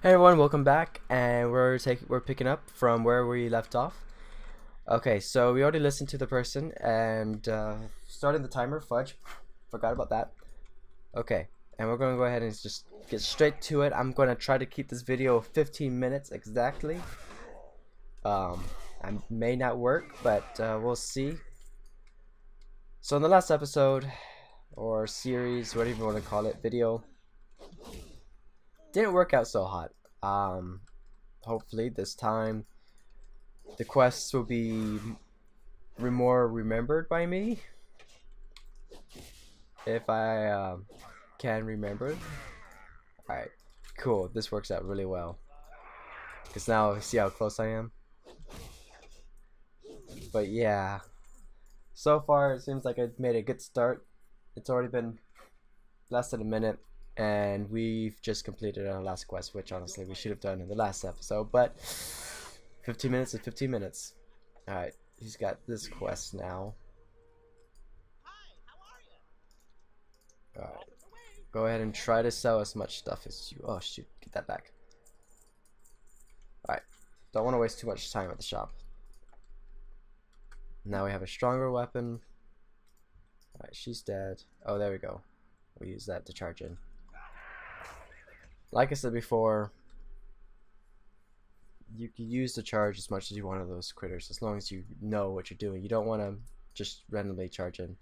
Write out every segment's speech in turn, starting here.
Hey everyone, welcome back, and we're picking up from where we left off. Okay, so we already listened to the person and started the timer. Fudge, forgot about that. Okay, and we're gonna go ahead and just get straight to it. I'm gonna try to keep this video 15 minutes exactly. Um, I may not work, but we'll see. So in the last episode or series, whatever you want to call it, video, didn't work out so hot. Hopefully this time the quests will be more remembered by me if I can remember. Alright, cool. This works out really well because now I see how close I am. But yeah, so far it seems like I made a good start. It's already been less than a minute, and we've just completed our last quest, which honestly we should have done in the last episode. But 15 minutes is 15 minutes. Alright, he's got this quest now. Alright. Go ahead and try to sell as much stuff as you. Oh shoot, get that back. Alright, don't want to waste too much time at the shop. Now we have a stronger weapon. Alright, she's dead. Oh, there we go. We'll use that to charge in. Like I said before, you can use the charge as much as you want of those critters, as long as you know what you're doing. You don't want to just randomly charge in.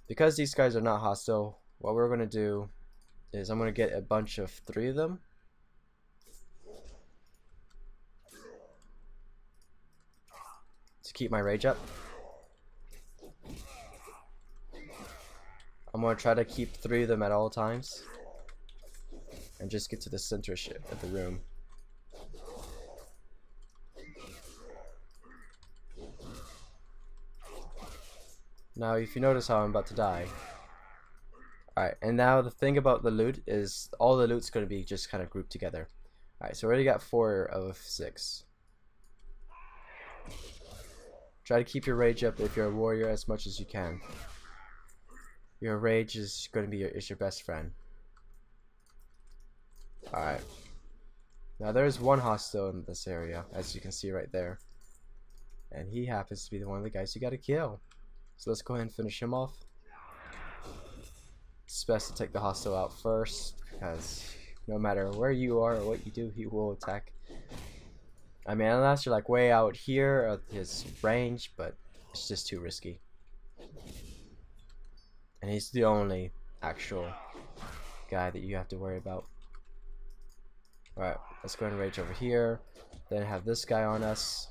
Because these guys are not hostile, what we're going to do is I'm going to get a bunch of 3 of them. To keep my rage up. I'm going to try to keep 3 of them at all times. And just get to the center of the room. Now if you notice how I'm about to die. Alright, and now the thing about the loot is all the loot's going to be just kind of grouped together. Alright, so we already got 4 of 6. Try to keep your rage up if you're a warrior as much as you can. Your rage is going to be your best friend. Alright. Now there's one hostile in this area, as you can see right there. And he happens to be one of the guys you gotta kill. So let's go ahead and finish him off. It's best to take the hostile out first, because no matter where you are or what you do, he will attack. I mean, unless you're like way out here at his range, but it's just too risky. And he's the only actual guy that you have to worry about. Alright, let's go ahead and rage over here. Then have this guy on us.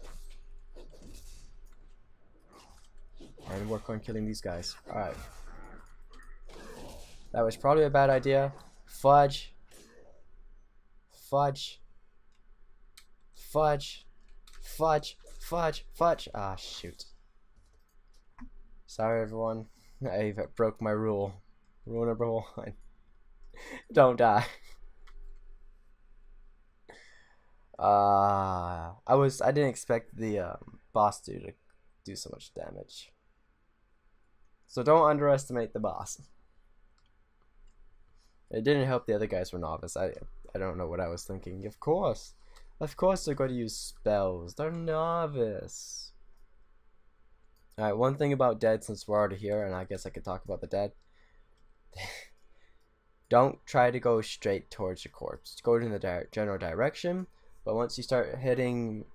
And work on killing these guys. Alright. That was probably a bad idea. Fudge. Fudge. Fudge. Fudge. Fudge. Fudge. Ah, shoot. Sorry, everyone. I broke my rule. Rule number 1. Don't die. I didn't expect the boss dude to do so much damage. So don't underestimate the boss. It didn't help the other guys were novice. I don't know what I was thinking. Of course they're going to use spells. They're novice. Alright, one thing about dead, since we're already here, and I guess I could talk about the dead. Don't try to go straight towards your corpse. Go in the general direction, but once you start hitting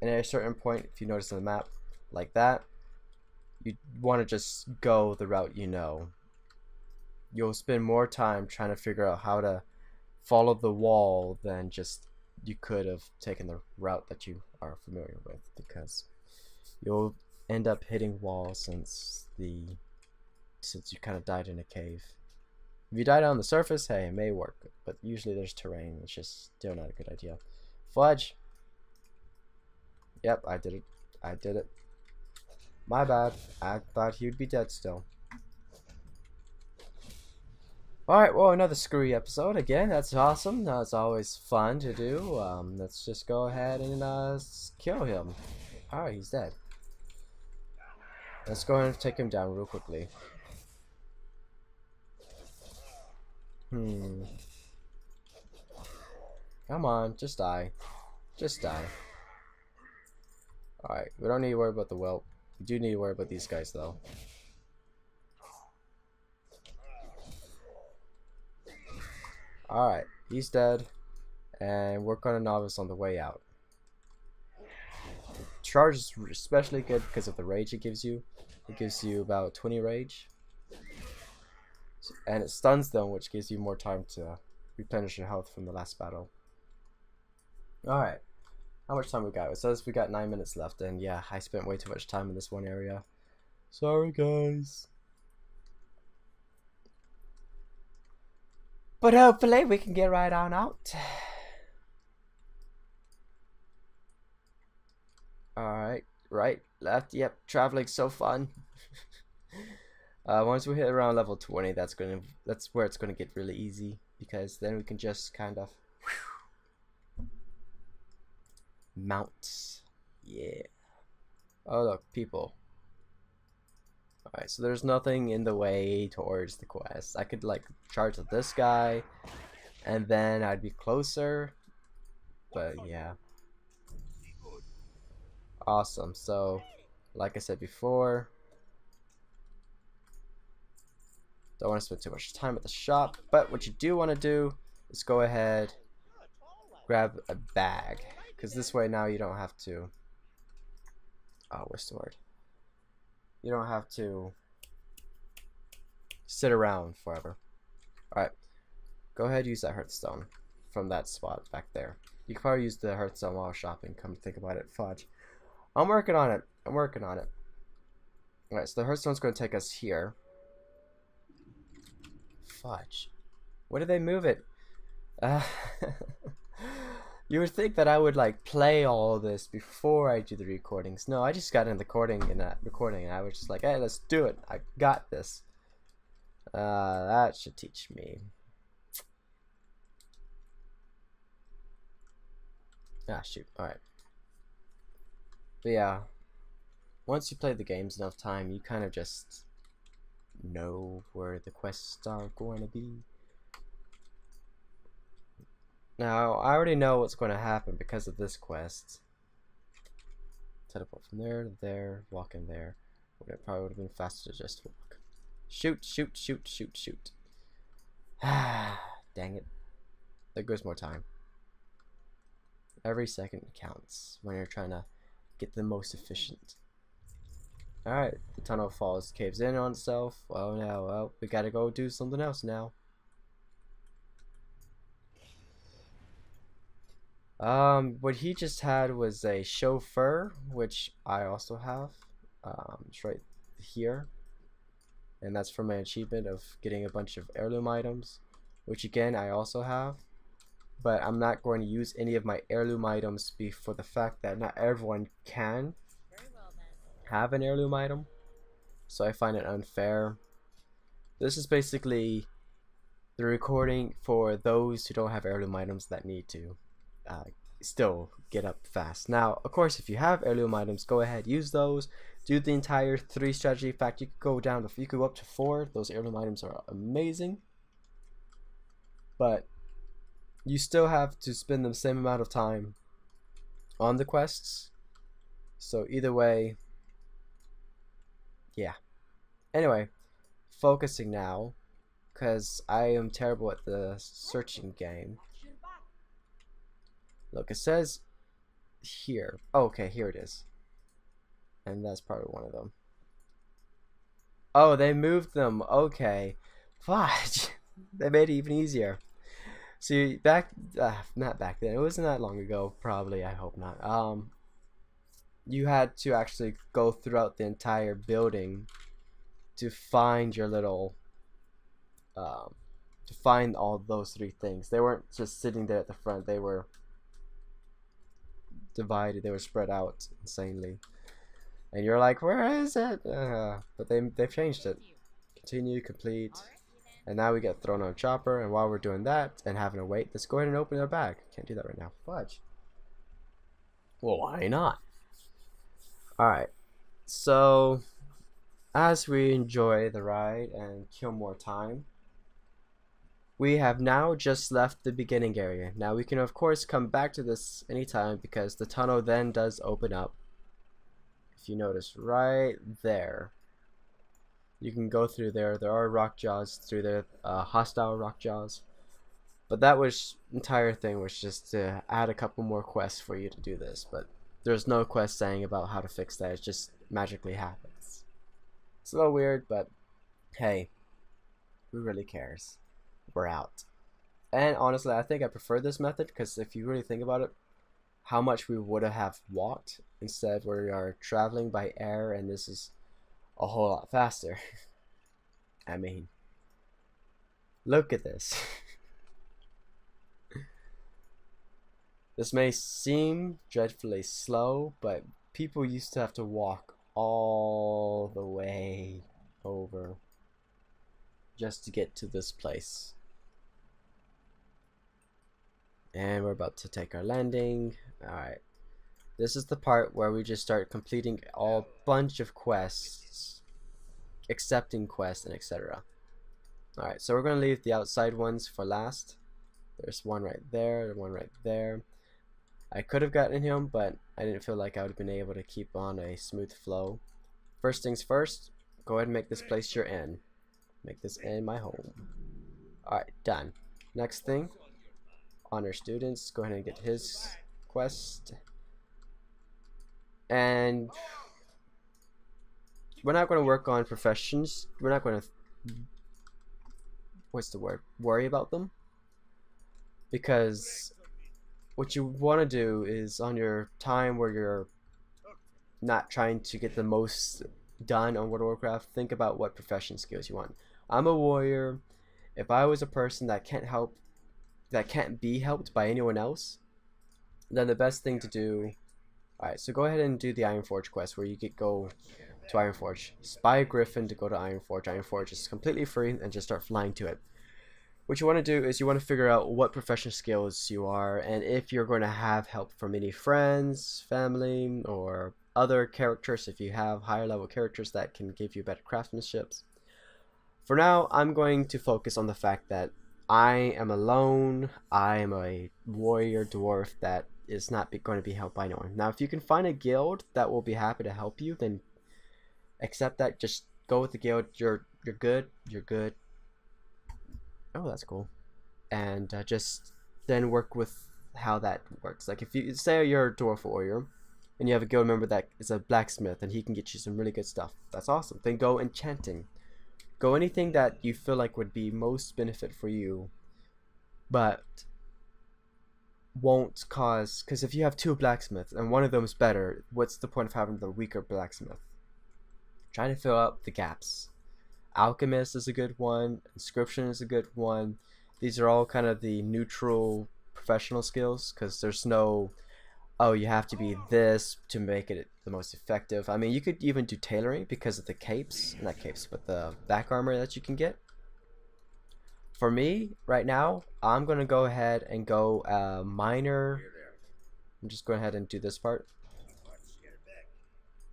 at a certain point, if you notice on the map, like that, you want to just go the route you know. You'll spend more time trying to figure out how to follow the wall than just you could have taken the route that you are familiar with, because you'll end up hitting walls since you kind of died in a cave. If you died on the surface, hey, it may work, but usually there's terrain. It's just still not a good idea. Fudge. Yep, I did it. I did it. My bad. I thought he would be dead still. Alright, well, another screwy episode again. That's awesome. That's always fun to do. Let's just go ahead and kill him. Alright, he's dead. Let's go ahead and take him down real quickly. Come on, just die. Just die. Alright, we don't need to worry about the whelp. We do need to worry about these guys though. Alright, he's dead. And work on a novice on the way out. Charge is especially good because of the rage it gives you. It gives you about 20 rage. And it stuns them, which gives you more time to replenish your health from the last battle. Alright. How much time we got? It says we got 9 minutes left, and yeah, I spent way too much time in this one area. Sorry, guys. But hopefully we can get right on out. Alright, right, left, yep, traveling's so fun. Once we hit around level 20, that's where it's gonna get really easy, because then we can just kind of mount. Yeah. Oh look, people. Alright, so there's nothing in the way towards the quest. I could like charge at this guy and then I'd be closer. But yeah. Awesome. So like I said before, don't want to spend too much time at the shop, but what you do want to do is go ahead, grab a bag, because this way now you don't have to, oh, what's the word? You don't have to sit around forever. Alright, go ahead, use that Hearthstone from that spot back there. You can probably use the Hearthstone while shopping, come to think about it. Fudge. I'm working on it. I'm working on it. Alright, so the Hearthstone's going to take us here. Fudge. Where did they move it? You would think that I would like play all this before I do the recordings. No, I just got in the recording and I was just like, hey, let's do it. I got this. That should teach me. Ah, shoot. Alright. But yeah, once you play the games enough time, you kind of just know where the quests are going to be. Now, I already know what's going to happen because of this quest. Teleport from there to there, walk in there. It probably would have been faster to just walk. Shoot, shoot, shoot, shoot, shoot. Ah, dang it. There goes more time. Every second counts when you're trying to get the most efficient. Alright, the tunnel falls, caves in on itself. Well, now, well, we gotta go do something else now. What he just had was a chauffeur, which I also have. It's right here. And that's for my achievement of getting a bunch of heirloom items, which again, I also have. But I'm not going to use any of my heirloom items for the fact that not everyone can have an heirloom item. So I find it unfair. This is basically the recording for those who don't have heirloom items that need to still get up fast. Now, of course, if you have heirloom items, go ahead, use those. Do the entire 3 strategy. In fact, you could go down to, you could go up to 4. Those heirloom items are amazing. But you still have to spend the same amount of time on the quests. So either way, yeah. Anyway, focusing now, because I am terrible at the searching game. Look, it says here. Oh, okay, here it is. And that's probably one of them. Oh, they moved them. Okay. Fudge. They made it even easier. See, not back then. It wasn't that long ago, probably. I hope not. You had to actually go throughout the entire building to find your little, to find all those 3 things. They weren't just sitting there at the front. They were divided. They were spread out insanely. And you're like, where is it? But they've changed it. Continue, complete. And now we get thrown on a chopper, and while we're doing that and having to wait, let's go ahead and open our bag. Can't do that right now. Fudge. Well, why not? Alright. So, as we enjoy the ride and kill more time, we have now just left the beginning area. Now we can of course come back to this anytime because the tunnel then does open up. If you notice right there, you can go through there. There are rock jaws through there, hostile rock jaws. But that was entire thing was just to add a couple more quests for you to do this. But there's no quest saying about how to fix that. It just magically happens. It's a little weird, but hey, who really cares? We're out. And honestly, I think I prefer this method because if you really think about it, how much we would have walked instead we are traveling by air, and this is a whole lot faster. I mean, look at this. This may seem dreadfully slow, but people used to have to walk all the way over just to get to this place. And we're about to take our landing. Alright. This is the part where we just start completing a bunch of quests, accepting quests, and etc. Alright, so we're going to leave the outside ones for last. There's one right there, one right there. I could have gotten him, but I didn't feel like I would have been able to keep on a smooth flow. First things first, go ahead and make this place your inn. Make this inn my home. Alright, done. Next thing, honor students. Go ahead and get his quest. And we're not going to work on professions. We're not going to, what's the word? Worry about them. Because what you want to do is on your time where you're not trying to get the most done on World of Warcraft, think about what profession skills you want. I'm a warrior. If I was a person that can't be helped by anyone else, then the best thing to do, alright, so go ahead and do the Ironforge quest where you go to Ironforge. Spy a Griffin to go to Ironforge. Ironforge is completely free and just start flying to it. What you want to do is you want to figure out what professional skills you are and if you're going to have help from any friends, family, or other characters if you have higher level characters that can give you better craftsmanship. For now, I'm going to focus on the fact that I am alone. I am a warrior dwarf that is not going to be helped by anyone. Now, if you can find a guild that will be happy to help you, then accept that. Just go with the guild. You're good. You're good. Oh, that's cool. And just then work with how that works. Like if you say you're a dwarf warrior and you have a guild member that is a blacksmith and he can get you some really good stuff, that's awesome. Then go enchanting. Go anything that you feel like would be most benefit for you, but won't cause, because if you have two blacksmiths and one of them is better, what's the point of having the weaker blacksmith? Try to fill up the gaps. Alchemist is a good one. Inscription is a good one. These are all kind of the neutral professional skills because there's no, oh, you have to be this to make it the most effective. I mean, you could even do tailoring because of the capes, not capes, but the back armor that you can get. For me, right now, I'm going to go ahead and go miner. I'm just going ahead and do this part.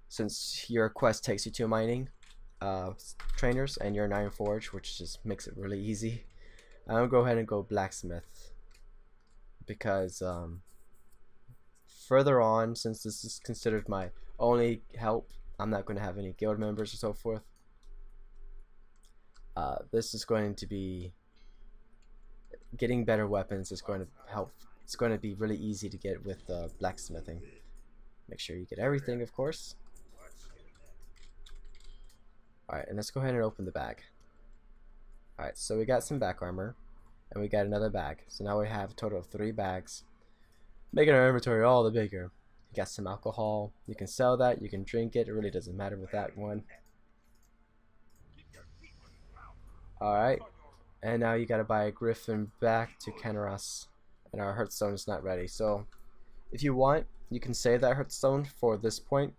Since your quest takes you to mining trainers and you're an Ironforge, which just makes it really easy. I'm gonna go ahead and go blacksmith because further on, since this is considered my only help, I'm not going to have any guild members or so forth. This is going to be getting better weapons is going to help. It's going to be really easy to get with blacksmithing. Make sure you get everything, of course. Alright, and let's go ahead and open the bag. Alright, so we got some back armor, and we got another bag. So now we have a total of 3 bags, making our inventory all the bigger. You got some alcohol. You can sell that, you can drink it. It really doesn't matter with that one. Alright, and now you gotta buy a griffin back to Kenaros, and our Hearthstone is not ready. So if you want, you can save that Hearthstone for this point.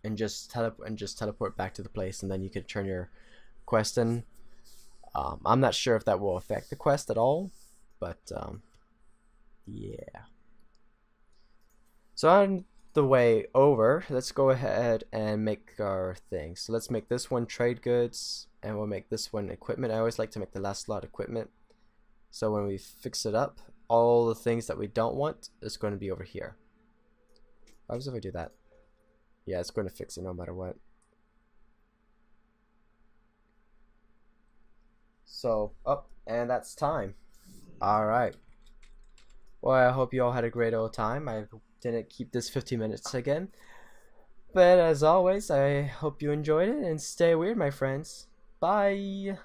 And just teleport back to the place, and then you could turn your quest in. I'm not sure if that will affect the quest at all, but yeah. So the way over, let's go ahead and make our thing. So let's make this one trade goods, and we'll make this one equipment. I always like to make the last slot equipment. So when we fix it up, all the things that we don't want is going to be over here. What happens if I do that? Yeah, it's going to fix it no matter what. So, and that's time. Alright. Well, I hope you all had a great old time. I didn't keep this 15 minutes again. But as always, I hope you enjoyed it, and stay weird, my friends. Bye!